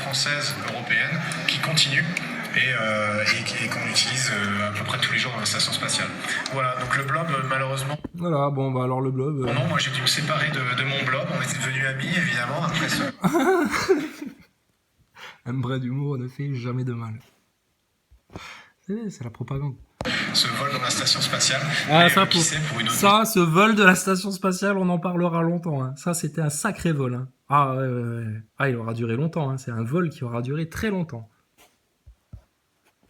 française, européenne, qui continue et qu'on utilise à peu près tous les jours dans la station spatiale. Voilà, donc le blob, malheureusement... Voilà, bon, bah alors le blob... Non, moi j'ai dû me séparer de mon blob, on était devenus amis, évidemment, après ça. Un brin d'humour ne fait jamais de mal. C'est la propagande. Ce vol dans la station spatiale. Ah, et, ça, qui sait, pour une autre ça, ce vol de la station spatiale, on en parlera longtemps. Hein. Ça, c'était un sacré vol. Hein. Ah, ouais. Ah, il aura duré longtemps. Hein. C'est un vol qui aura duré très longtemps.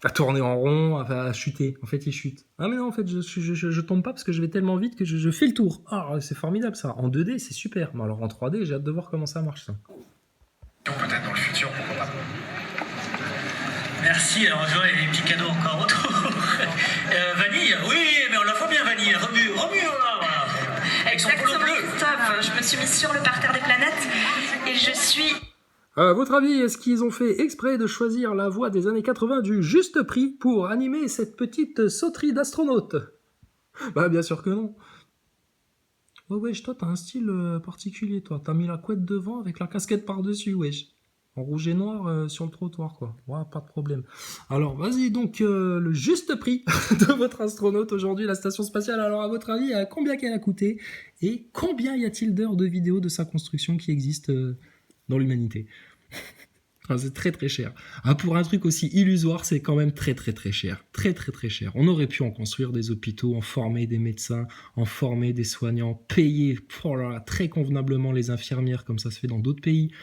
À tourner en rond, à chuter. En fait, il chute. Ah, mais non, en fait, je tombe pas parce que je vais tellement vite que je fais le tour. Ah, c'est formidable, ça. En 2D, c'est super. Mais alors, en 3D, j'ai hâte de voir comment ça marche, ça. Peut-être dans le futur, pourquoi pas. Merci, alors je vois, il y a des petits cadeaux encore autour. Vanille, oui, mais on la voit bien, Vanille. Remue, voilà. Avec son polo bleu. Christophe, je me suis mise sur le parterre des planètes et je suis... À votre avis, est-ce qu'ils ont fait exprès de choisir la voix des années 80 du juste prix pour animer cette petite sauterie d'astronaute? Bah, bien sûr que non. Ouais, wesh, toi, t'as un style particulier, toi. T'as mis la couette devant avec la casquette par-dessus, wesh. En rouge et noir sur le trottoir, quoi. Ouais, pas de problème. Alors, vas-y, donc, le juste prix de votre astronaute aujourd'hui, la station spatiale. Alors, à votre avis, combien qu'elle a coûté? Et combien y a-t-il d'heures de vidéos de sa construction qui existent dans l'humanité? Enfin, c'est très très cher. Ah, pour un truc aussi illusoire, c'est quand même très très très cher. Très très très cher. On aurait pu en construire des hôpitaux, en former des médecins, en former des soignants, payer très convenablement les infirmières comme ça se fait dans d'autres pays.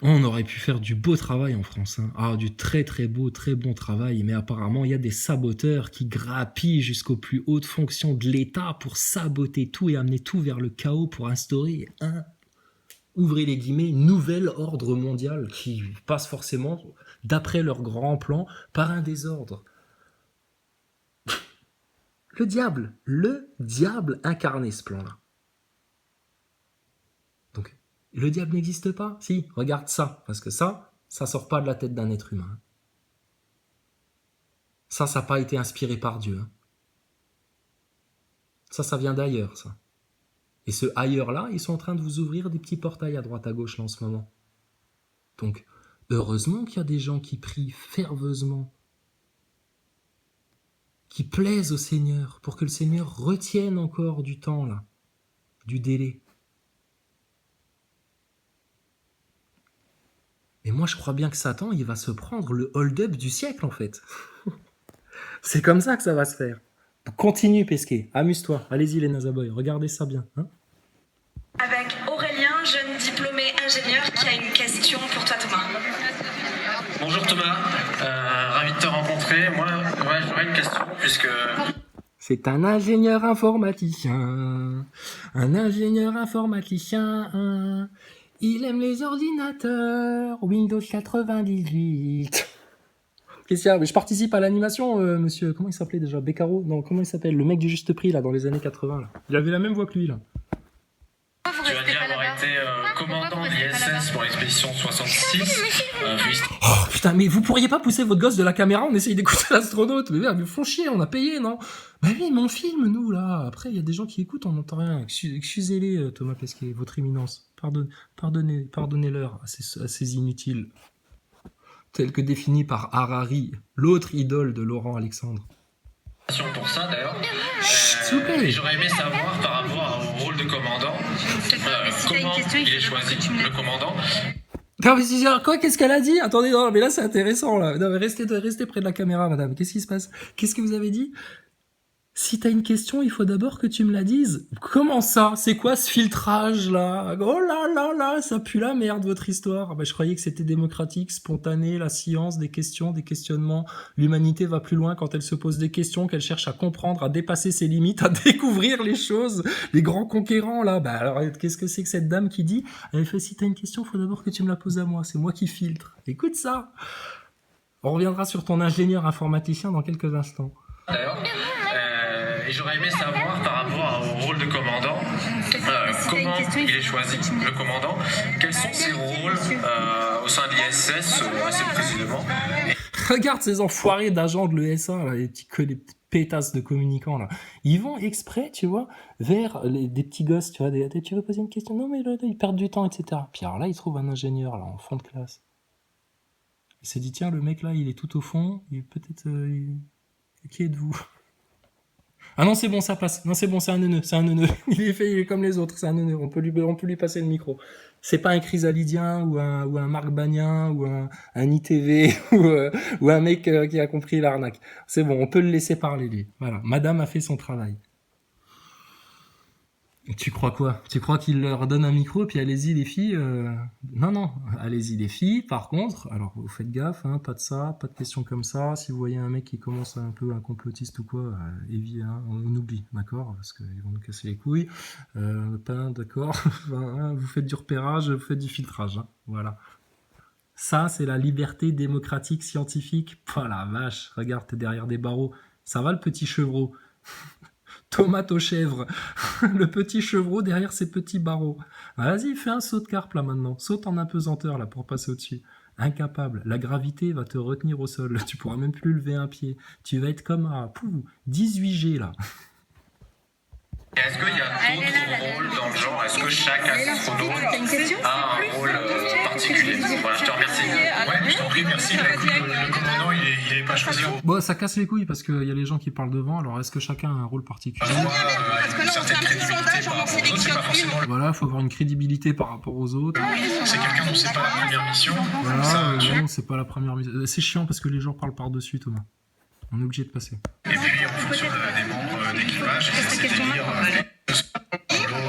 On aurait pu faire du beau travail en France. Hein. Ah, du très très beau, très bon travail. Mais apparemment, il y a des saboteurs qui grappillent jusqu'aux plus hautes fonctions de l'État pour saboter tout et amener tout vers le chaos pour instaurer un... ouvrez les guillemets, nouvel ordre mondial qui passe forcément, d'après leur grand plan, par un désordre. Le diable incarné ce plan-là. Donc, le diable n'existe pas? Si, regarde ça, parce que ça sort pas de la tête d'un être humain. Ça n'a pas été inspiré par Dieu. Ça vient d'ailleurs, ça. Et ce ailleurs-là, ils sont en train de vous ouvrir des petits portails à droite à gauche là en ce moment. Donc, heureusement qu'il y a des gens qui prient ferveusement, qui plaisent au Seigneur, pour que le Seigneur retienne encore du temps là, du délai. Et moi, je crois bien que Satan, il va se prendre le hold-up du siècle en fait. C'est comme ça que ça va se faire. Continue, Pesquet, amuse-toi. Allez-y les Nazaboys, regardez ça bien. Hein, avec Aurélien, jeune diplômé ingénieur, qui a une question pour toi, Thomas. Bonjour Thomas, ravi de te rencontrer. Moi, j'aurais une question puisque... c'est un ingénieur informaticien. Un ingénieur informaticien. Il aime les ordinateurs. Windows 98. Qu'est-ce qu'il y a? Mais je participe à l'animation, monsieur. Comment il s'appelait déjà? Beccaro? Non, comment il s'appelle? Le mec du juste prix, là, dans les années 80. Là. Il avait la même voix que lui, là. Tu vas dire avoir été commandant de l'ISS pour l'expédition 66. Oh putain, mais vous pourriez pas pousser votre gosse de la caméra? On essaye d'écouter l'astronaute. Mais merde, ils font chier, on a payé, non? Bah oui, mais on filme, nous, là. Après, il y a des gens qui écoutent, on n'entend rien. Excusez-les, Thomas Pesquet, votre éminence. Pardonnez-leur à ces inutiles. Tel que défini par Harari, l'autre idole de Laurent Alexandre. Pour ça, d'ailleurs. S'il vous plaît. J'aurais aimé savoir, par rapport au rôle de commandant, comment il est choisi, le commandant. Non, mais quoi, qu'est-ce qu'elle a dit? Attendez, non, mais là, c'est intéressant, là. Non, mais restez près de la caméra, madame. Qu'est-ce qui se passe? Qu'est-ce que vous avez dit? Si t'as une question, il faut d'abord que tu me la dises. Comment ça? C'est quoi ce filtrage, là? Oh là là là, ça pue la merde, votre histoire. Ah bah, je croyais que c'était démocratique, spontané, la science, des questions, des questionnements. L'humanité va plus loin quand elle se pose des questions, qu'elle cherche à comprendre, à dépasser ses limites, à découvrir les choses. Les grands conquérants, là. Bah, alors, qu'est-ce que c'est que cette dame qui dit? Elle fait, si t'as une question, il faut d'abord que tu me la poses à moi. C'est moi qui filtre. Écoute ça. On reviendra sur ton ingénieur informaticien dans quelques instants. D'ailleurs. Et j'aurais aimé savoir, par rapport au rôle de commandant, comment il est choisi, le commandant, quels sont ses rôles au sein de l'ISS, assez précisément. Regarde ces enfoirés d'agents de l'ESA, là, les petits pétasses de communicants, là. Ils vont exprès, tu vois, vers des petits gosses, tu vois, tu veux poser une question? Non, mais là, ils perdent du temps, etc. Puis alors là, ils trouvent un ingénieur, là, en fond de classe. Il s'est dit, tiens, le mec, là, il est tout au fond, peut-être... Qui êtes-vous? Ah non, c'est bon, ça passe. Non, c'est bon, c'est un neuneu. Il est comme les autres, c'est un neuneu. On peut lui passer le micro. C'est pas un chrysalidien ou un Marc Bagnin ou un ITV ou un mec qui a compris l'arnaque. C'est bon, on peut le laisser parler, lui. Voilà. Madame a fait son travail. Tu crois quoi? Tu crois qu'il leur donne un micro et puis allez-y les filles? Non, allez-y les filles. Par contre, alors vous faites gaffe, hein, pas de ça, pas de questions comme ça. Si vous voyez un mec qui commence un peu un complotiste ou quoi, on oublie, d'accord? Parce qu'ils vont nous casser les couilles. D'accord. Enfin, vous faites du repérage, vous faites du filtrage, hein, voilà. Ça, c'est la liberté démocratique scientifique. Oh la vache, regarde, t'es derrière des barreaux. Ça va le petit chevreau? Tomate aux chèvres, le petit chevreau derrière ses petits barreaux. Vas-y, fais un saut de carpe là maintenant, saute en apesanteur là pour passer au-dessus. Incapable, la gravité va te retenir au sol, tu pourras même plus lever un pied. Tu vas être comme à 18G là. Est-ce qu'il y a d'autres rôles dans le genre? Est-ce que chaque astronaute a un rôle particulier? Voilà, je te remercie. Ouais, je t'en prie, merci. Bah, écoute, le commandant, il est pas choisi. Bon, ça casse les couilles parce qu'il y a les gens qui parlent devant, alors est-ce que chacun a un rôle particulier? Parce que là, on fait un petit sondage, on en sélectionne une. Voilà, faut avoir une crédibilité par rapport aux autres. C'est quelqu'un dont c'est pas la première mission. Voilà, non, c'est pas la première mission. C'est chiant parce que les gens parlent par-dessus, Thomas. On est obligé de passer. Et puis, en fonction des membres d'équipage, c'est délire. Quand il va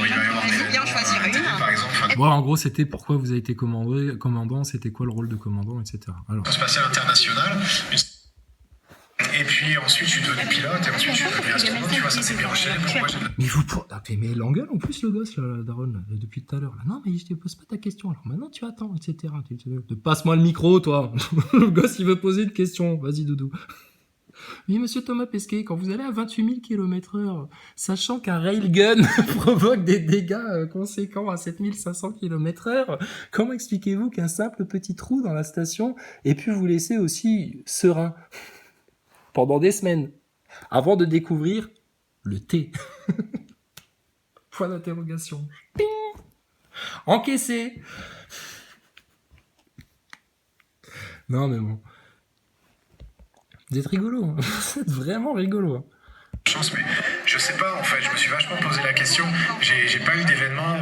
y avoir des bien choisir une. par exemple, Bon, en gros, c'était pourquoi vous avez été commandant, c'était quoi le rôle de commandant, etc. Alors. spatial international. Et puis ensuite, je suis devenu pilote, et ensuite, je suis devenu astronaute. Tu vois, ça s'est bien enchaîné. Pourquoi Mais il engueule en plus le gosse, là, Daron, là, depuis tout à l'heure. Là. Non, mais je te pose pas ta question. Alors maintenant, tu attends, etc. Passe-moi le micro, toi. Le gosse, il veut poser une question. Vas-y, Doudou. Oui, monsieur Thomas Pesquet, quand vous allez à 28 000 km/h, sachant qu'un railgun provoque des dégâts conséquents à 7500 km/h, comment expliquez-vous qu'un simple petit trou dans la station ait pu vous laisser aussi serein pendant des semaines, avant de découvrir le thé? Point d'interrogation. Ping. Encaissé. Non, mais bon. Vous êtes rigolo, hein. Vous êtes vraiment rigolo. Hein. Chance, mais je sais pas, en fait, je me suis vachement posé la question. J'ai pas eu d'événement.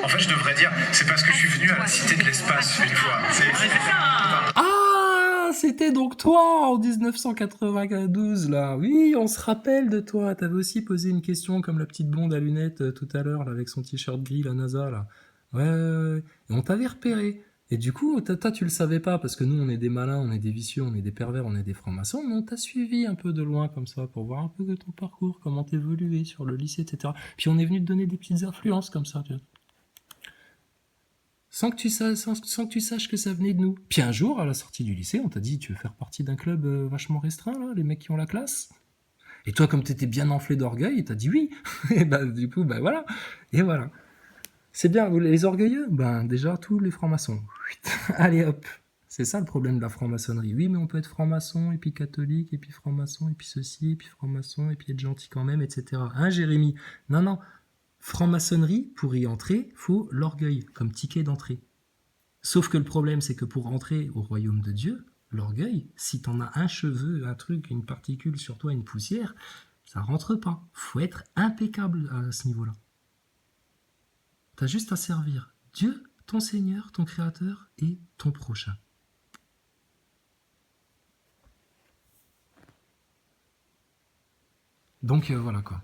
En fait, je devrais dire, c'est parce que je suis venu à la Cité de l'Espace une fois. C'est ça. Ah, c'était donc toi en 1992, là. Oui, on se rappelle de toi. T'avais aussi posé une question comme la petite blonde à lunettes tout à l'heure, là, avec son t-shirt gris, la NASA, là. Ouais. Et on t'avait repéré. Et du coup, toi, tu le savais pas, parce que nous, on est des malins, on est des vicieux, on est des pervers, on est des francs-maçons, mais on t'a suivi un peu de loin, comme ça, pour voir un peu de ton parcours, comment t'évoluais sur le lycée, etc. Puis on est venu te donner des petites influences, comme ça, tu vois. Sans que tu saches que ça venait de nous. Puis un jour, à la sortie du lycée, on t'a dit, tu veux faire partie d'un club vachement restreint, là, les mecs qui ont la classe? Et toi, comme t'étais bien enflé d'orgueil, t'as dit oui. Et bah, du coup, bah voilà. Et voilà. C'est bien, les orgueilleux? Ben, déjà, tous les francs-maçons. Allez, hop. C'est ça le problème de la franc-maçonnerie. Oui, mais on peut être franc-maçon, et puis catholique, et puis franc-maçon, et puis ceci, et puis franc-maçon, et puis être gentil quand même, etc. Hein, Jérémy? Non. Franc-maçonnerie, pour y entrer, faut l'orgueil, comme ticket d'entrée. Sauf que le problème, c'est que pour entrer au royaume de Dieu, l'orgueil, si t'en as un cheveu, un truc, une particule sur toi, une poussière, ça rentre pas. Faut être impeccable à ce niveau-là. T'as juste à servir Dieu, ton Seigneur, ton Créateur et ton prochain. Donc voilà quoi.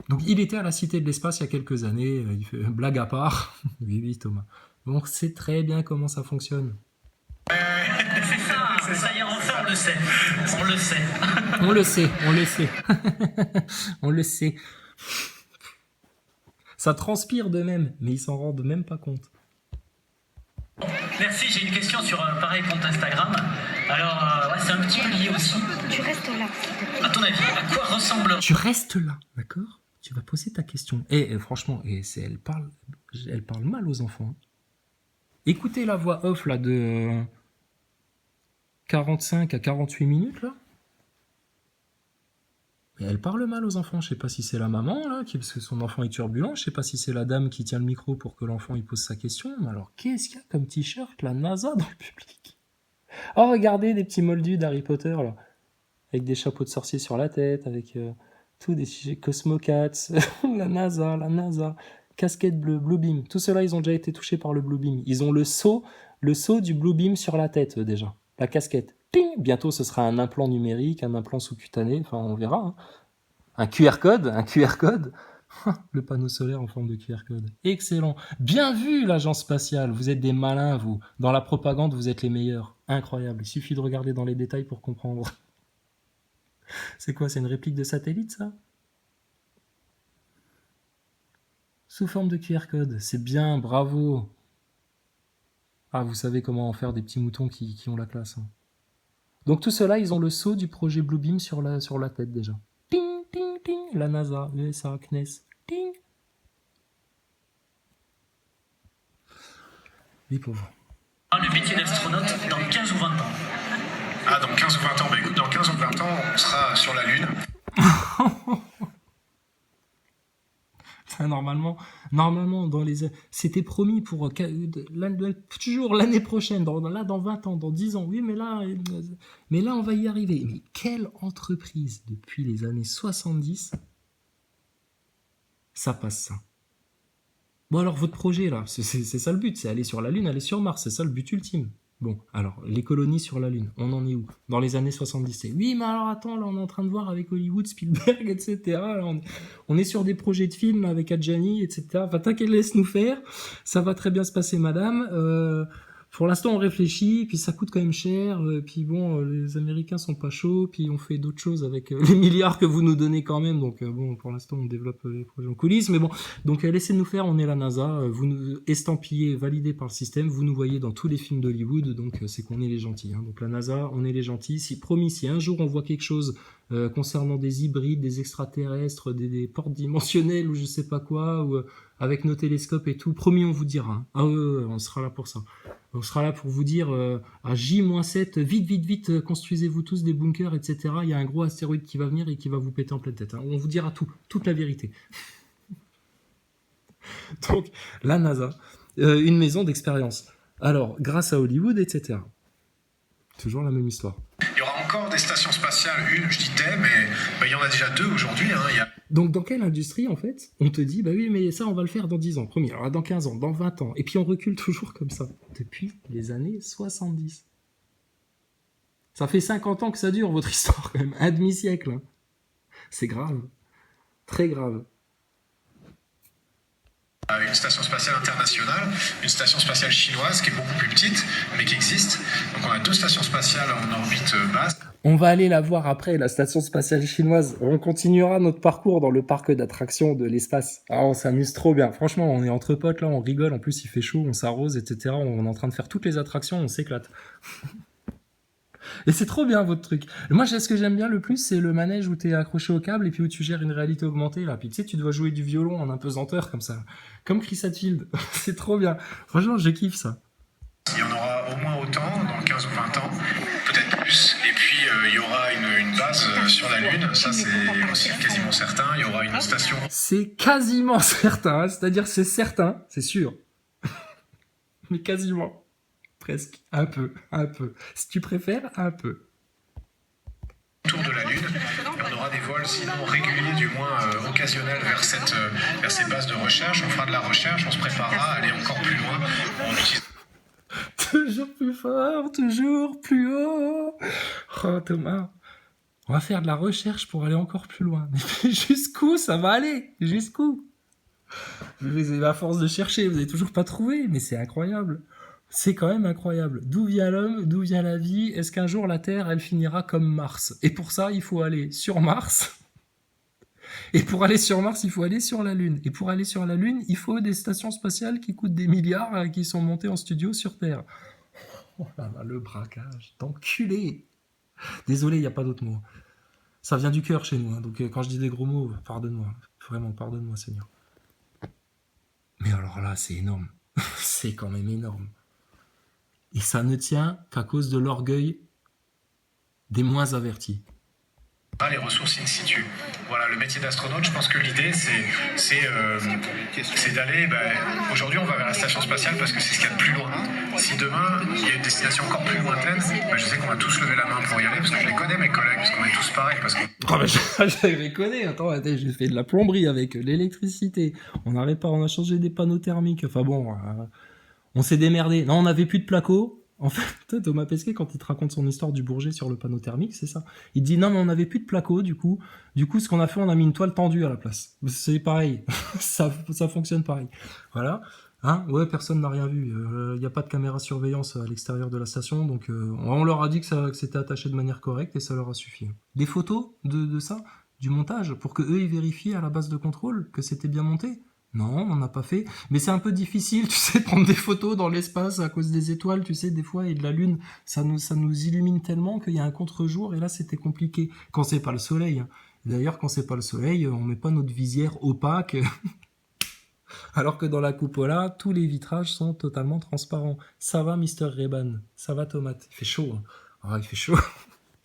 Donc il était à la Cité de l'Espace il y a quelques années, il fait blague à part. Oui Thomas. Donc c'est très bien comment ça fonctionne. C'est ça, y est, enfin on le sait. On le sait. On le sait. Ça transpire de même, mais ils s'en rendent même pas compte. Merci, j'ai une question sur un pareil compte Instagram. Alors, ouais, c'est un petit peu lié aussi. Tu restes là. À ton avis, à quoi ressemble... Tu restes là, d'accord? Tu vas poser ta question. Et franchement, elle parle mal aux enfants. Écoutez la voix off là de 45 à 48 minutes là. Mais elle parle mal aux enfants. Je sais pas si c'est la maman, là, parce que son enfant est turbulent. Je sais pas si c'est la dame qui tient le micro pour que l'enfant il pose sa question. Mais alors, qu'est-ce qu'il y a comme t-shirt, la NASA, dans le public? Oh, regardez, des petits moldus d'Harry Potter, là. Avec des chapeaux de sorcier sur la tête, avec tous des Cosmocats, la NASA, casquette bleue, Blue Beam. Tout cela, ils ont déjà été touchés par le Blue Beam. Ils ont le saut du Blue Beam sur la tête, déjà. La casquette. Ping. Bientôt, ce sera un implant numérique, un implant sous-cutané, enfin, on verra. Hein. Un QR code. Le panneau solaire en forme de QR code. Excellent. Bien vu, l'agence spatiale. Vous êtes des malins, vous. Dans la propagande, vous êtes les meilleurs. Incroyable. Il suffit de regarder dans les détails pour comprendre. C'est quoi, c'est une réplique de satellite, ça? Sous forme de QR code. C'est bien, bravo. Ah, vous savez comment en faire des petits moutons qui ont la classe. Hein. Donc tout cela, ils ont le sceau du projet Bluebeam sur la tête déjà. Ting, ting, ting. La NASA, USA, CNES. Ting. Les pauvres. Le métier d'astronaute dans 15 ou 20 ans. Ah, dans 15 ou 20 ans, bah écoute, dans 15 ou 20 ans, on sera sur la Lune. Normalement, c'était promis pour toujours l'année prochaine, dans 20 ans, dans 10 ans. Oui, mais là, on va y arriver. Mais quelle entreprise depuis les années 70, ça passe ça. Bon, alors, votre projet, là, c'est ça le but, c'est aller sur la Lune, aller sur Mars, c'est ça le but ultime. Bon, alors, les colonies sur la Lune, on en est où? Dans les années 70, c'est oui, mais alors attends, là, on est en train de voir avec Hollywood, Spielberg, etc. Là, on est sur des projets de films avec Adjani, etc. Enfin, t'inquiète, laisse-nous faire. Ça va très bien se passer, madame. Pour l'instant, on réfléchit, puis ça coûte quand même cher, puis bon, les Américains sont pas chauds, puis on fait d'autres choses avec les milliards que vous nous donnez quand même, donc bon, pour l'instant, on développe les projets en coulisses, mais bon, donc laissez-nous faire, on est la NASA, vous nous estampillez, validé par le système, vous nous voyez dans tous les films d'Hollywood, donc c'est qu'on est les gentils, hein. Donc la NASA, on est les gentils, si promis, si un jour on voit quelque chose concernant des hybrides, des extraterrestres, des portes dimensionnelles ou je sais pas quoi, ou avec nos télescopes et tout, promis, on vous dira, hein. Ah on sera là pour ça. On sera là pour vous dire à J-7, vite, construisez-vous tous des bunkers, etc. Il y a un gros astéroïde qui va venir et qui va vous péter en pleine tête. Hein. On vous dira toute la vérité. Donc, la NASA, une maison d'expérience. Alors, grâce à Hollywood, etc. Toujours la même histoire. Il y aura encore des stations spatiales, je dis des, mais il y en a déjà 2 aujourd'hui. Hein. Donc, dans quelle industrie, en fait, on te dit, bah oui, mais ça, on va le faire dans 10 ans, premier, alors dans 15 ans, dans 20 ans, et puis on recule toujours comme ça, depuis les années 70. Ça fait 50 ans que ça dure, votre histoire, quand même, un demi-siècle. Hein. C'est grave, très grave. Une station spatiale internationale, une station spatiale chinoise qui est beaucoup plus petite, mais qui existe. Donc on a 2 stations spatiales en orbite basse. On va aller la voir après, la station spatiale chinoise. On continuera notre parcours dans le parc d'attractions de l'espace. Ah, on s'amuse trop bien. Franchement, on est entre potes là, on rigole. En plus, il fait chaud, on s'arrose, etc. On est en train de faire toutes les attractions, on s'éclate. Et c'est trop bien votre truc. Moi, ce que j'aime bien le plus, c'est le manège où t'es accroché au câble et puis où tu gères une réalité augmentée là. Puis tu sais, tu dois jouer du violon en apesanteur comme ça, comme Chris Hadfield. C'est trop bien. Franchement, je kiffe ça. Il y en aura au moins autant dans 15 ou 20 ans, peut-être plus. Et puis il y aura une base sur la Lune. Ça, c'est aussi quasiment certain. Il y aura une station. C'est quasiment certain, hein. C'est-à-dire c'est certain, c'est sûr, mais quasiment. Presque, un peu. Si tu préfères, un peu. Autour de la Lune, et on aura des vols sinon réguliers, du moins occasionnels vers ces bases de recherche. On fera de la recherche, on se préparera à aller encore plus loin. On utilise... Toujours plus fort, toujours plus haut. Oh Thomas, on va faire de la recherche pour aller encore plus loin. Mais jusqu'où ça va aller? Jusqu'où? À force de chercher, vous n'avez toujours pas trouvé, mais c'est incroyable. C'est quand même incroyable. D'où vient l'homme? D'où vient la vie? Est-ce qu'un jour la Terre, elle finira comme Mars? Et pour ça, il faut aller sur Mars. Et pour aller sur Mars, il faut aller sur la Lune. Et pour aller sur la Lune, il faut des stations spatiales qui coûtent des milliards qui sont montées en studio sur Terre. Oh là là, le braquage, d'enculé. Désolé, il n'y a pas d'autre mot. Ça vient du cœur chez nous. Hein. Donc quand je dis des gros mots, pardonne-moi. Vraiment, pardonne-moi, Seigneur. Mais alors là, c'est énorme. C'est quand même énorme. Et ça ne tient qu'à cause de l'orgueil des moins avertis. Les ressources in situ. Voilà, le métier d'astronaute, je pense que l'idée, c'est d'aller... aujourd'hui, on va vers la station spatiale parce que c'est ce qu'il y a de plus loin. Si demain, il y a une destination encore plus lointaine, je sais qu'on va tous lever la main pour y aller parce que je les connais, mes collègues, parce qu'on est tous pareils. Je les connais, attends, j'ai fait de la plomberie avec l'électricité. On a changé des panneaux thermiques. Enfin bon, on s'est démerdé. Non, on n'avait plus de placo. En fait, Thomas Pesquet, quand il te raconte son histoire du Bourget sur le panneau thermique, c'est ça. Il dit non, mais on n'avait plus de placo, du coup, ce qu'on a fait, on a mis une toile tendue à la place. C'est pareil. ça fonctionne pareil. Voilà. Hein, ouais, personne n'a rien vu. Il n'y a pas de caméra surveillance à l'extérieur de la station, donc on leur a dit que c'était attaché de manière correcte et ça leur a suffi. Des photos de ça, du montage, pour que eux ils vérifient à la base de contrôle que c'était bien monté. Non, on n'a pas fait. Mais c'est un peu difficile, tu sais, de prendre des photos dans l'espace à cause des étoiles, tu sais, des fois, et de la lune. Ça nous illumine tellement qu'il y a un contre-jour, et là, c'était compliqué. Quand c'est pas le soleil. Hein. D'ailleurs, quand c'est pas le soleil, on met pas notre visière opaque. Alors que dans la cupola, tous les vitrages sont totalement transparents. Ça va, Mr. Reban? Ça va, Tomate? Il fait chaud. Hein. Ah, il fait chaud.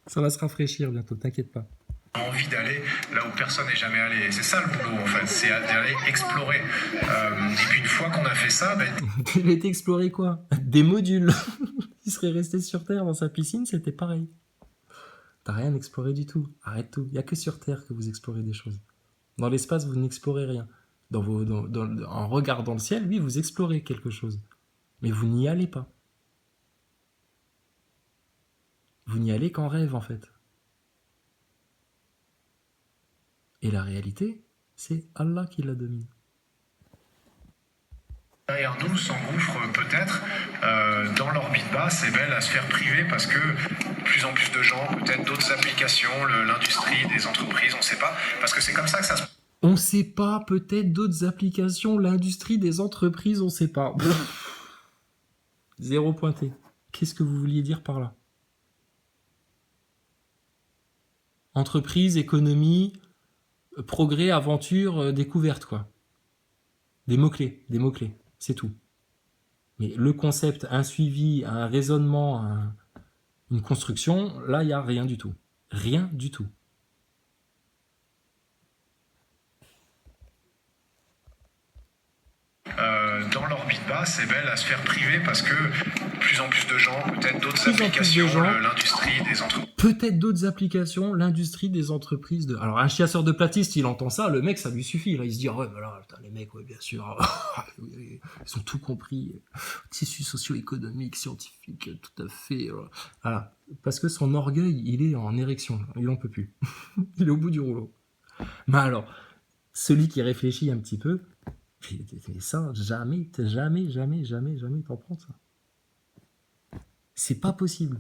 Ça va se rafraîchir bientôt, t'inquiète pas. Envie d'aller là où personne n'est jamais allé. Et c'est ça le boulot, en fait, c'est d'aller explorer. Et puis une fois qu'on a fait ça... Il a été exploré quoi? Des modules. Il serait resté sur Terre dans sa piscine, c'était pareil. T'as rien exploré du tout. Arrête tout. Il n'y a que sur Terre que vous explorez des choses. Dans l'espace, vous n'explorez rien. En regardant le ciel, oui, vous explorez quelque chose. Mais vous n'y allez pas. Vous n'y allez qu'en rêve, en fait. Et la réalité, c'est Allah qui la domine. Derrière nous s'engouffre peut-être dans l'orbite basse la sphère privée parce que de plus en plus de gens, peut-être d'autres applications, l'industrie, des entreprises, on ne sait pas, parce que c'est comme ça que ça se... On ne sait pas, peut-être d'autres applications, l'industrie des entreprises, on ne sait pas. Zéro pointé. Qu'est-ce que vous vouliez dire par là? Entreprise, économie... progrès, aventure, découverte, quoi. Des mots-clés, c'est tout. Mais le concept, un suivi, un raisonnement, une construction, là, il n'y a rien du tout. Rien du tout. Dans l'orbite basse, la sphère privée parce que de plus en plus de gens, peut-être d'autres applications, l'industrie des entreprises. Peut-être d'autres applications, l'industrie des entreprises. Alors un chasseur de platistes, il entend ça, le mec, ça lui suffit. Là, il se dit, ouais, voilà, putain, les mecs, ouais, bien sûr, ils ont tout compris. Tissu socio-économique, scientifique, tout à fait. Voilà. Parce que son orgueil, il est en érection. Il en peut plus. Il est au bout du rouleau. Mais alors, celui qui réfléchit un petit peu, mais ça, jamais t'en prends ça. C'est pas possible.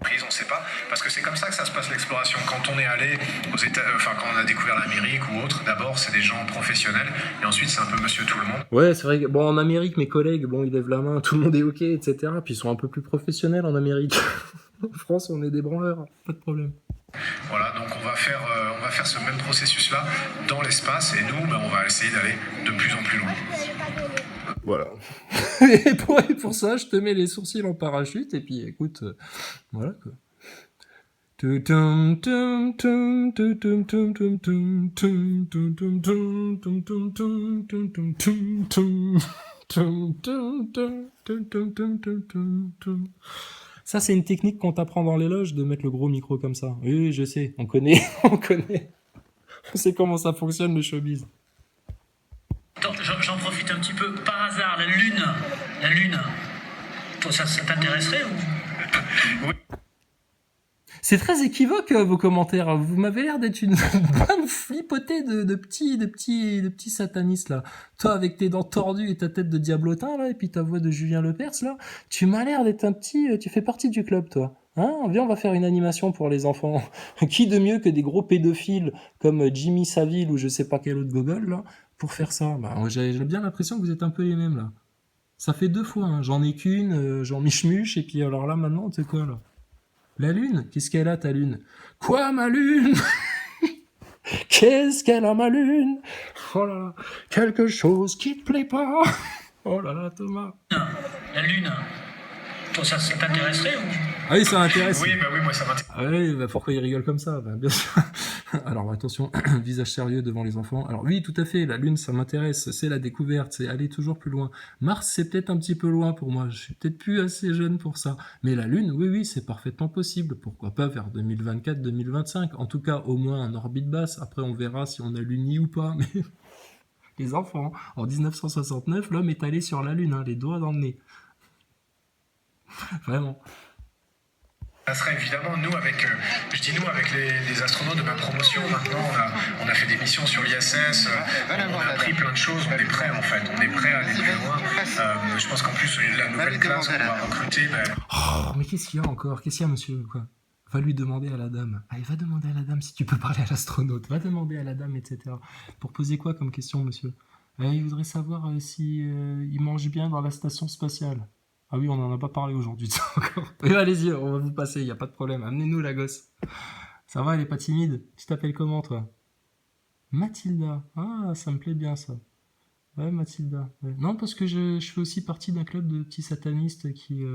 On sait pas, parce que c'est comme ça que ça se passe l'exploration. Quand on est allé aux quand on a découvert l'Amérique ou autre, d'abord c'est des gens professionnels, et ensuite c'est un peu monsieur tout le monde. Ouais, c'est vrai que, bon, en Amérique, mes collègues, bon, ils lèvent la main, tout le monde est ok, etc. Puis ils sont un peu plus professionnels en Amérique. En France, on est des branleurs, pas de problème. Voilà, donc on va faire ce même processus-là dans l'espace, et nous, on va essayer d'aller de plus en plus loin. Voilà. Et pour ça, je te mets les sourcils en parachute, et puis écoute, voilà quoi. Ça, c'est une technique qu'on t'apprend dans les loges, de mettre le gros micro comme ça. Oui, je sais, on connaît. On sait comment ça fonctionne, le showbiz. Attends, j'en profite un petit peu. Par hasard, la Lune, toi, ça t'intéresserait ou... Oui. C'est très équivoque, vos commentaires. Vous m'avez l'air d'être une bonne flipotée de petits satanistes, là. Toi, avec tes dents tordues et ta tête de diablotin, là, et puis ta voix de Julien Lepers, là, tu m'as l'air d'être un petit... Tu fais partie du club, toi. Hein, viens, on va faire une animation pour les enfants. Qui de mieux que des gros pédophiles comme Jimmy Savile ou je sais pas quel autre gogol, là, pour faire ça? Bah, j'ai bien l'impression que vous êtes un peu les mêmes, là. Ça fait 2 fois, hein. J'en ai qu'une, j'en miche-muche, et puis alors là, maintenant, tu sais quoi, là? La lune? Qu'est-ce qu'elle a, ta lune? Quoi, ma lune? Qu'est-ce qu'elle a, ma lune? Oh là là, quelque chose qui te plaît pas? Oh là là, Thomas. La Lune, Toi, ça t'intéresserait ou... Ah oui, ça m'intéresse. Oui, moi ça m'intéresse. Ah oui, bah pourquoi il rigole comme ça? Bah, bien sûr. Alors attention, visage sérieux devant les enfants. Alors oui, tout à fait, la Lune, ça m'intéresse, c'est la découverte, c'est aller toujours plus loin. Mars, c'est peut-être un petit peu loin pour moi, je suis peut-être plus assez jeune pour ça. Mais la Lune, oui, c'est parfaitement possible. Pourquoi pas vers 2024-2025? En tout cas, au moins en orbite basse. Après, on verra si on a l'Uni ou pas. Mais les enfants, en 1969, l'homme est allé sur la Lune, hein, les doigts dans le nez. Vraiment. Ça serait évidemment, nous, avec les astronautes de ma promotion, maintenant, on a fait des missions sur l'ISS, on a appris plein de choses, on est prêts en fait, on est prêts à aller plus loin. Je pense qu'en plus, la nouvelle classe qu'on va recruter... Oh, mais qu'est-ce qu'il y a encore? Qu'est-ce qu'il y a, monsieur, quoi? Va lui demander à la dame. Allez, va demander à la dame si tu peux parler à l'astronaute. Va demander à la dame, etc. Pour poser quoi comme question, monsieur? Il voudrait savoir si il mange bien dans la station spatiale. Ah oui, on n'en a pas parlé aujourd'hui de ça encore. Allez-y, on va vous passer, il n'y a pas de problème. Amenez-nous la gosse. Ça va, elle est pas timide? Tu t'appelles comment, toi? Mathilda. Ah, ça me plaît bien, ça. Ouais, Mathilda. Ouais. Non, parce que je fais aussi partie d'un club de petits satanistes qui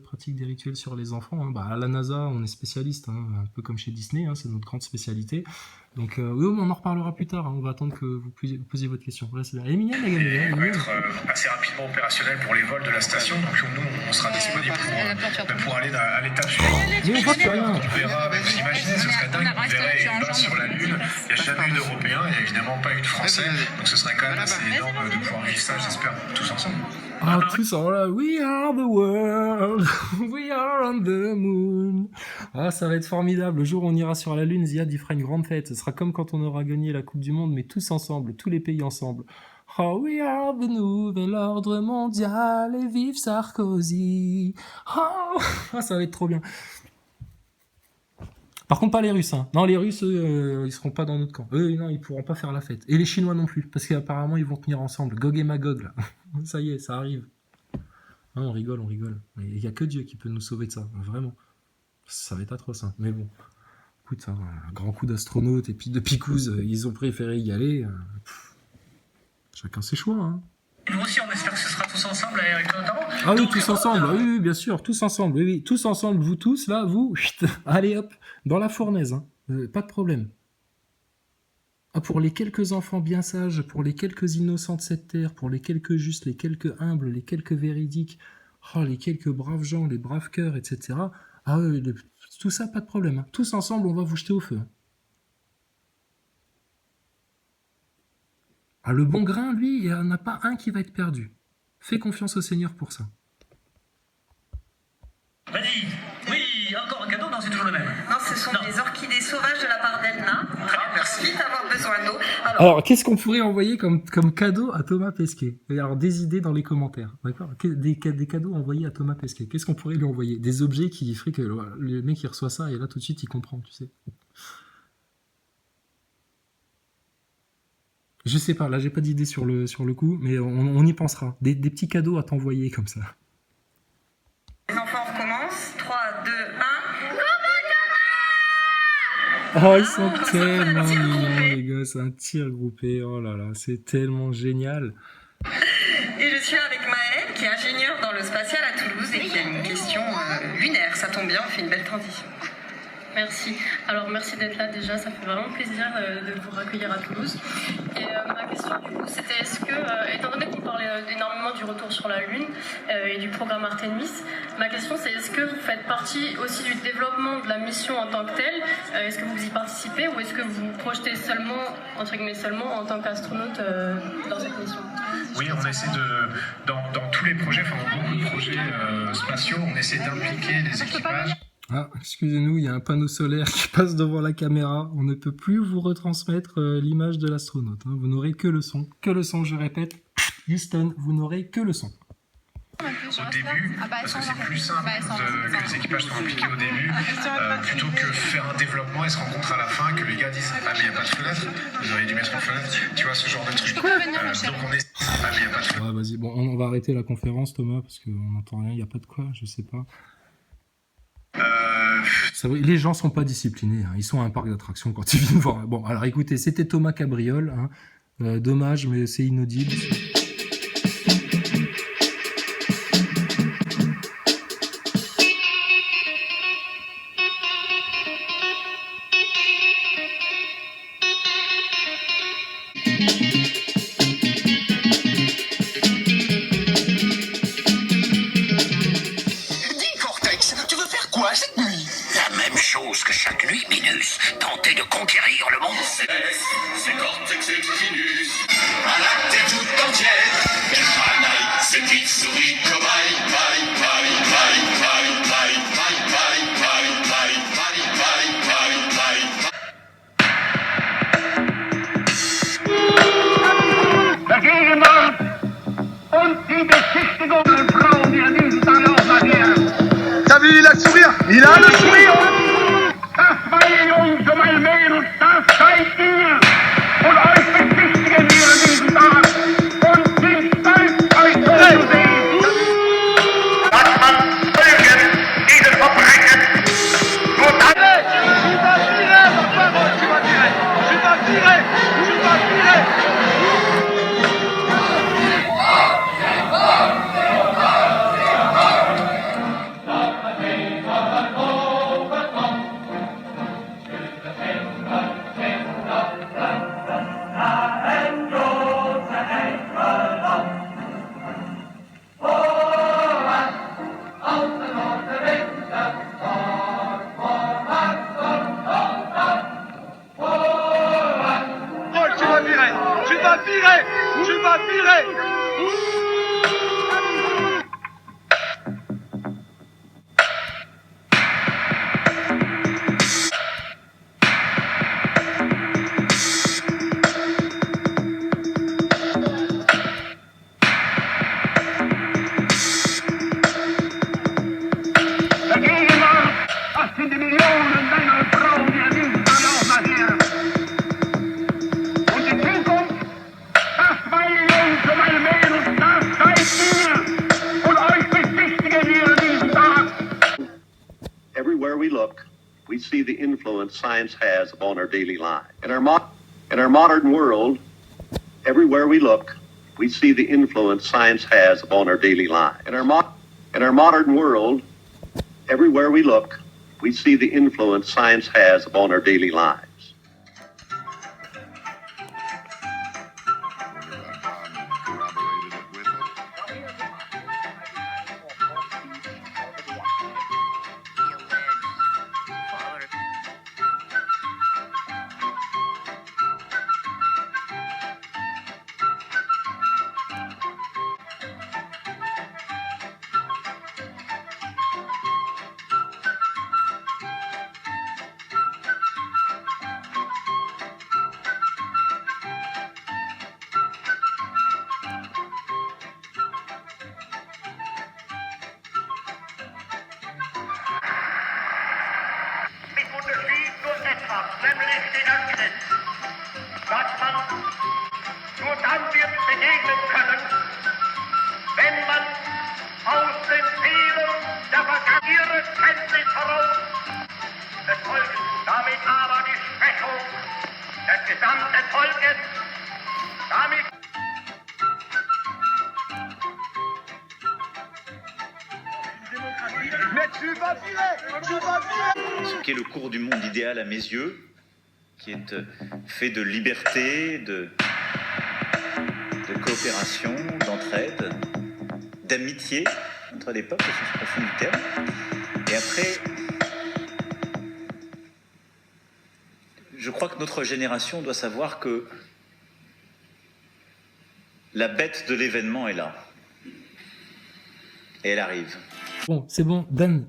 pratiquent des rituels sur les enfants. Hein. Bah, à la NASA, on est spécialiste, hein, un peu comme chez Disney, hein, c'est notre grande spécialité. Donc, oui, on en reparlera plus tard. Hein. On va attendre que vous posiez votre question. Voilà, c'est bien. Elle est mignonne, la gamine. Et on va être assez rapidement opérationnel pour les vols de la station. Donc, nous, on sera disponible pour aller à l'étape suivante. Mais on voit plus rien. On verra, vous imaginez, ce serait dingue, on verrait une base sur la Lune. Il n'y a jamais eu d'Européens, il n'y a évidemment pas eu de Français. Donc, ce serait quand même assez énorme de pouvoir vivre ça, j'espère, tous ensemble. Ah, tous en là, we are the world, we are on the moon. Ah, ça va être formidable. Le jour où on ira sur la Lune, Ziad, il fera une grande fête. Ce sera comme quand on aura gagné la Coupe du Monde, mais tous ensemble, tous les pays ensemble. Oh, we are the nouvel ordre mondial et vive Sarkozy. Oh, ça va être trop bien. Par contre, pas les Russes. Hein. Non, les Russes, eux, ils seront pas dans notre camp. Eux, non, ils pourront pas faire la fête. Et les Chinois non plus, parce qu'apparemment, ils vont tenir ensemble. Gog et Magog, là. Ça y est, ça arrive. Non, on rigole. Il y a que Dieu qui peut nous sauver de ça, vraiment. Ça va être atroce, hein. Mais bon. Écoute, hein, un grand coup d'astronaute et puis de picouze, ils ont préféré y aller. Chacun ses choix, hein. Nous aussi, on espère que ce sera tous ensemble avec notamment. Ah oui, tous ensemble, oui, bien sûr, tous ensemble, oui, tous ensemble, vous tous, là, vous, chut, allez hop, dans la fournaise, hein, pas de problème. Ah, pour les quelques enfants bien sages, pour les quelques innocents de cette terre, pour les quelques justes, les quelques humbles, les quelques véridiques, oh, les quelques braves gens, les braves cœurs, etc. Ah oui, tout ça, pas de problème, hein. Tous ensemble, on va vous jeter au feu. Ah, le bon grain, lui, il n'y en a pas un qui va être perdu. Fais confiance au Seigneur pour ça. Vas-y. Oui, encore un cadeau? Non, c'est toujours le même. Non, ce sont des orchidées sauvages de la part d'Elna. Merci d'avoir besoin d'eau. Alors, qu'est-ce qu'on pourrait envoyer comme cadeau à Thomas Pesquet? Alors, des idées dans les commentaires, d'accord? Des cadeaux envoyés à Thomas Pesquet. Qu'est-ce qu'on pourrait lui envoyer? Des objets qui feraient que le mec, il reçoit ça et là, tout de suite, il comprend, tu sais. Je sais pas, là, j'ai pas d'idée sur le coup, mais on y pensera. Des petits cadeaux à t'envoyer comme ça. Les enfants, on recommence. 3, 2, 1. Oh, ils sont tellement mignons, les gars, c'est un tir groupé. Oh là là, c'est tellement génial. Et je suis avec Maëlle, qui est ingénieure dans le spatial à Toulouse et qui a une question lunaire. Ça tombe bien, on fait une belle transition. Merci. Alors merci d'être là déjà, ça fait vraiment plaisir de vous accueillir à Toulouse. Et ma question du coup c'était est-ce que, étant donné qu'on parlait énormément du retour sur la Lune et du programme Artemis, ma question c'est est-ce que vous faites partie aussi du développement de la mission en tant que telle? Est-ce que vous y participez ou est-ce que vous vous projetez seulement, entre guillemets seulement, en tant qu'astronaute dans cette mission? Oui, on essaie dans tous les projets, enfin dans beaucoup de projets spatiaux, on essaie d'impliquer les équipages. Ah, excusez-nous, il y a un panneau solaire qui passe devant la caméra. On ne peut plus vous retransmettre l'image de l'astronaute. Hein. Vous n'aurez que le son. Que le son, je répète. Houston, vous n'aurez que le son. Au début, parce que c'est plus simple que les équipages soient impliqués au début, plutôt que faire un développement et se rencontrer à la fin, que les gars disent « Ah mais il n'y a pas de fenêtre, vous auriez dû mettre une fenêtre », tu vois, ce genre de truc. Donc on est... Ah mais il n'y a pas de fenêtre. Ouais, vas-y, bon, on va arrêter la conférence, Thomas, parce qu'on n'entend rien, il n'y a pas de quoi, je sais pas. Les gens sont pas disciplinés, hein. Ils sont à un parc d'attractions quand ils viennent voir. Bon, alors écoutez, c'était Thomas Cabriol, hein. Dommage, mais c'est inaudible. quoi cette nuit? La même chose que chaque nuit, Minus. Tenter de conquérir le monde céleste. C'est Cortex Equinus. À la tête toute entière. Elle panaille ses petites souris cobayes. Bye, bye, bye, bye, bye, bye, bye, bye, bye, bye, bye, bye, bye. La Gegenwart und die Beschäftigung der Frauen, die erleben dann auch nachher. T'as vu, il a le sourire. Il a le sourire. Das, meine Jungs und meine Mädels, das seid ihr. Und euch bezichtigen wir an diesem Tag. Und sind stolz, euch so zu sehen. Dass man Folgen dieses Verbrechen nur dann... Tu vas tirer. Tu vas virer. Everywhere we look, we see the influence science has upon our daily life. In our modern world, everywhere we look, we see the influence science has upon our daily life. In our modern world, everywhere we look, we see the influence science has upon our daily lives. Nämlich die Erkenntnis, dass man nur dann wird begegnen können, wenn man aus den Fehlern der Vergangenheit Kenntnis heraus des Volkes, damit aber die Schwächung des gesamten Volkes, damit Ce qu'est le cours du monde idéal à mes yeux, qui est fait de liberté, de coopération, d'entraide, d'amitié entre les peuples, au sens profond du terme. Et après, je crois que notre génération doit savoir que la bête de l'événement est là. Et elle arrive. Bon, c'est bon, Dan,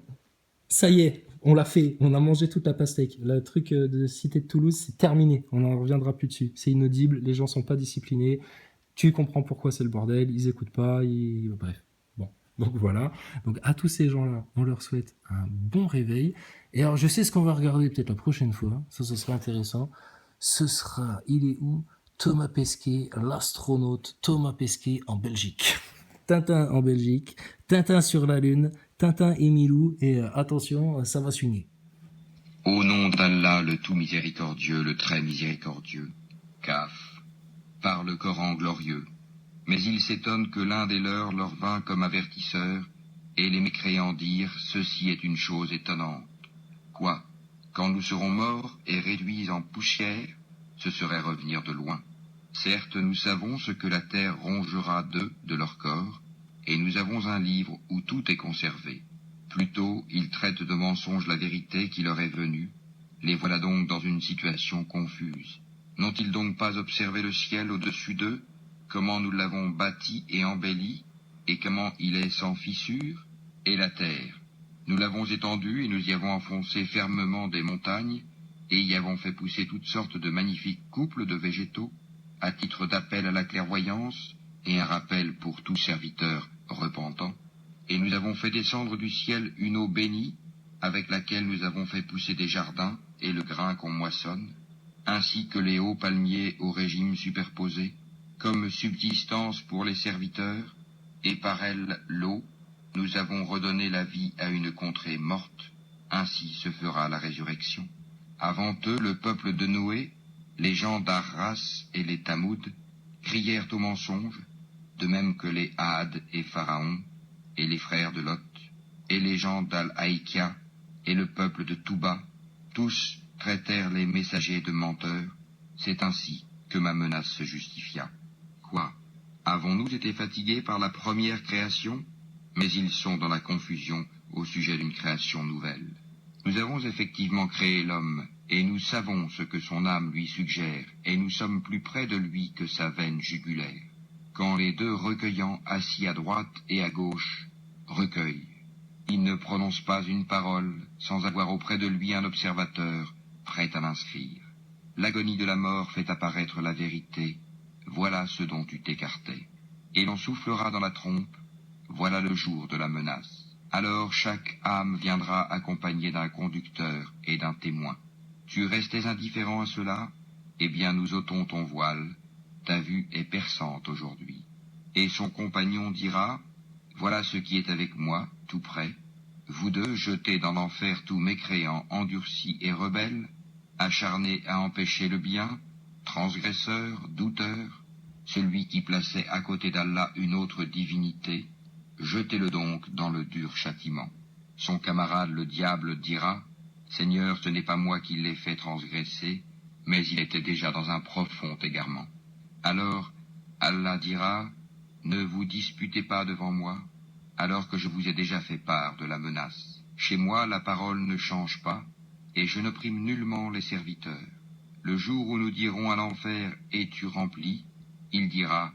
ça y est, on l'a fait, on a mangé toute la pastèque. Le truc de Cité de Toulouse, c'est terminé, on n'en reviendra plus dessus. C'est inaudible, les gens sont pas disciplinés, tu comprends pourquoi c'est le bordel, ils écoutent pas, bref. Bon, donc voilà. Donc à tous ces gens-là, on leur souhaite un bon réveil. Et alors, je sais ce qu'on va regarder peut-être la prochaine fois, ça sera intéressant. Ce sera, il est où? Thomas Pesquet, l'astronaute Thomas Pesquet en Belgique. Tintin en Belgique, Tintin sur la Lune, Tintin et Milou, et attention, ça va swinguer. Au nom d'Allah, le tout miséricordieux, le très miséricordieux, Kaf, par le Coran glorieux. Mais ils s'étonnent que l'un des leurs leur vint comme avertisseur, et les mécréants dirent, ceci est une chose étonnante. Quoi? Quand nous serons morts et réduits en poussière, ce serait revenir de loin. Certes, nous savons ce que la terre rongera d'eux, de leur corps, et nous avons un livre où tout est conservé. Plutôt, ils traitent de mensonge la vérité qui leur est venue. Les voilà donc dans une situation confuse. N'ont-ils donc pas observé le ciel au-dessus d'eux, comment nous l'avons bâti et embelli, et comment il est sans fissure, et la terre? Nous l'avons étendue et nous y avons enfoncé fermement des montagnes, et y avons fait pousser toutes sortes de magnifiques couples de végétaux, à titre d'appel à la clairvoyance, et un rappel pour tout serviteur repentant. Et nous avons fait descendre du ciel une eau bénie, avec laquelle nous avons fait pousser des jardins et le grain qu'on moissonne, ainsi que les hauts palmiers au régime superposé, comme subsistance pour les serviteurs, et par elle l'eau, nous avons redonné la vie à une contrée morte, ainsi se fera la résurrection. Avant eux, le peuple de Noé, les gens d'Arras et les Tamouds, crièrent au mensonge, de même que les Had et Pharaon, et les frères de Lot, et les gens d'Al-Haïkia, et le peuple de Touba, tous traitèrent les messagers de menteurs. C'est ainsi que ma menace se justifia. Quoi? Avons-nous été fatigués par la première création? Mais ils sont dans la confusion au sujet d'une création nouvelle. Nous avons effectivement créé l'homme, et nous savons ce que son âme lui suggère, et nous sommes plus près de lui que sa veine jugulaire. Quand les deux recueillants, assis à droite et à gauche, recueillent, il ne prononce pas une parole sans avoir auprès de lui un observateur prêt à l'inscrire. L'agonie de la mort fait apparaître la vérité, voilà ce dont tu t'écartais. Et l'on soufflera dans la trompe, voilà le jour de la menace. Alors chaque âme viendra accompagnée d'un conducteur et d'un témoin. Tu restais indifférent à cela? Eh bien nous ôtons ton voile, ta vue est perçante aujourd'hui. Et son compagnon dira, voilà ce qui est avec moi, tout près. Vous deux, jetés dans l'enfer tous mécréants, endurcis et rebelles, acharnés à empêcher le bien, transgresseurs, douteurs, celui qui plaçait à côté d'Allah une autre divinité, jetez-le donc dans le dur châtiment. Son camarade le diable dira, Seigneur, ce n'est pas moi qui l'ai fait transgresser, mais il était déjà dans un profond égarement. Alors, Allah dira, ne vous disputez pas devant moi, alors que je vous ai déjà fait part de la menace. Chez moi, la parole ne change pas, et je n'opprime nullement les serviteurs. Le jour où nous dirons à l'enfer, es-tu rempli? Il dira,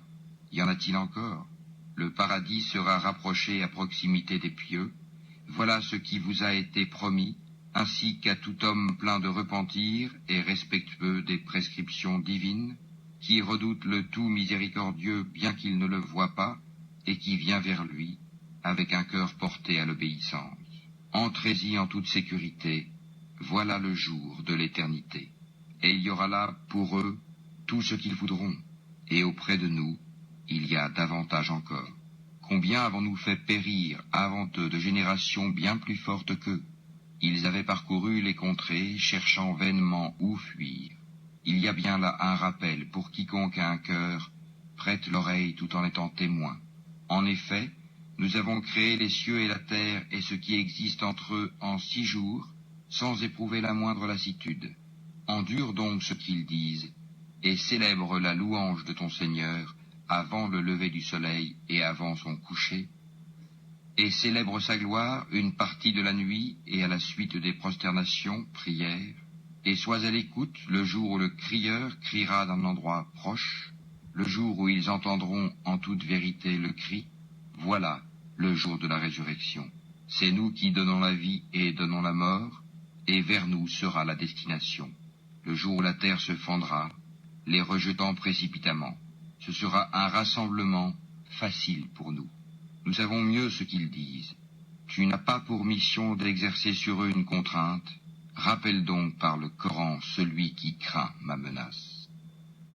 y en a-t-il encore? Le paradis sera rapproché à proximité des pieux. Voilà ce qui vous a été promis, ainsi qu'à tout homme plein de repentir et respectueux des prescriptions divines, qui redoute le tout miséricordieux bien qu'il ne le voie pas, et qui vient vers lui, avec un cœur porté à l'obéissance. Entrez-y en toute sécurité, voilà le jour de l'éternité. Et il y aura là, pour eux, tout ce qu'ils voudront, et auprès de nous, il y a davantage encore. Combien avons-nous fait périr avant eux de générations bien plus fortes qu'eux? Ils avaient parcouru les contrées, cherchant vainement où fuir. Il y a bien là un rappel pour quiconque a un cœur, prête l'oreille tout en étant témoin. En effet, nous avons créé les cieux et la terre et ce qui existe entre eux en 6 jours, sans éprouver la moindre lassitude. Endure donc ce qu'ils disent, et célèbre la louange de ton Seigneur avant le lever du soleil et avant son coucher, et célèbre sa gloire une partie de la nuit et à la suite des prosternations, prières, et sois à l'écoute le jour où le crieur criera d'un endroit proche, le jour où ils entendront en toute vérité le cri, voilà le jour de la résurrection. C'est nous qui donnons la vie et donnons la mort, et vers nous sera la destination. Le jour où la terre se fendra, les rejetant précipitamment, ce sera un rassemblement facile pour nous. Nous savons mieux ce qu'ils disent. Tu n'as pas pour mission d'exercer sur eux une contrainte. Rappelle donc par le Coran celui qui craint ma menace.